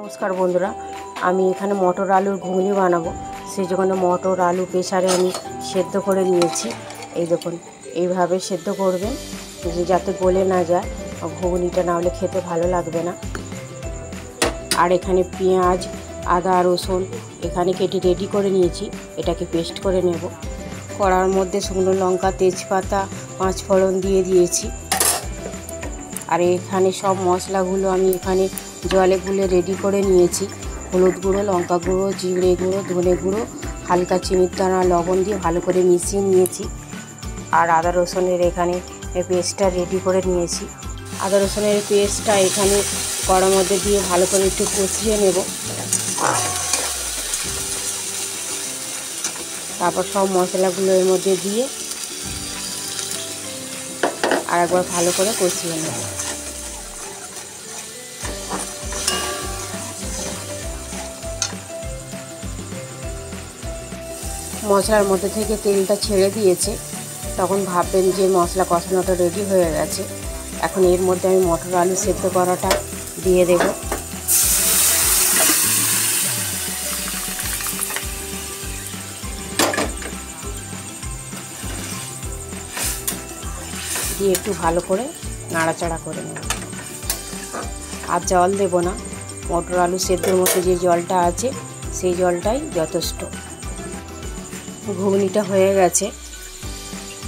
নমস্কার বন্ধুরা, আমি এখানে মটর আলুর ঘুগনি বানাবো। সেই জন্য মটর আলু প্রেসারে আমি সেদ্ধ করে নিয়েছি। এই দেখুন, এইভাবে সেদ্ধ করবেন যাতে গলে না যায়, ঘুগনিটা না হলে খেতে ভালো লাগবে না। আর এখানে পেঁয়াজ, আদা, রসুন এখানে কেটে রেডি করে নিয়েছি, এটাকে পেস্ট করে নেব। কড়ার মধ্যে শুকনো লঙ্কা, তেজপাতা, পাঁচফোড়ন দিয়ে দিয়েছি। আর এখানে সব মশলাগুলো আমি এখানে জলে গুলে রেডি করে নিয়েছি। হলুদ গুঁড়ো, লঙ্কা গুঁড়ো, জিরে গুঁড়ো, ধনে গুঁড়ো, হালকা চিনির দানা, লবণ দিয়ে ভালো করে মিশিয়ে নিয়েছি। আর আদা রসুনের এখানে পেস্টটা রেডি করে নিয়েছি। আদা রসুনের পেস্টটা এখানে কড়ার মধ্যে দিয়ে ভালো করে একটু কষিয়ে নেব। তারপর সব মশলাগুলো এর মধ্যে দিয়ে আর একবার ভালো করে কষিয়ে নেব। মশলার মধ্যে থেকে তেলটা ছেড়ে দিয়েছে, তখন ভাববেন যে মশলা কষানোটা রেডি হয়ে গেছে। এখন এর মধ্যে আমি মটর আলু সেদ্ধ করাটা দিয়ে দেব। দিয়ে একটু ভালো করে নাড়াচাড়া করে নেব। আর জল দেব না, মটর আলু সেদ্ধর মতো যে জলটা আছে সেই জলটাই যথেষ্ট। ঘুগনিটা হয়ে গেছে,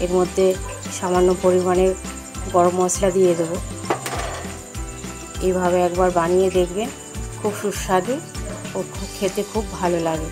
এর মধ্যে সামান্য পরিমাণে গরম মশলা দিয়ে দেব। এইভাবে একবার বানিয়ে দেখবেন, খুব সুস্বাদু ও খেতে খুব ভালো লাগে।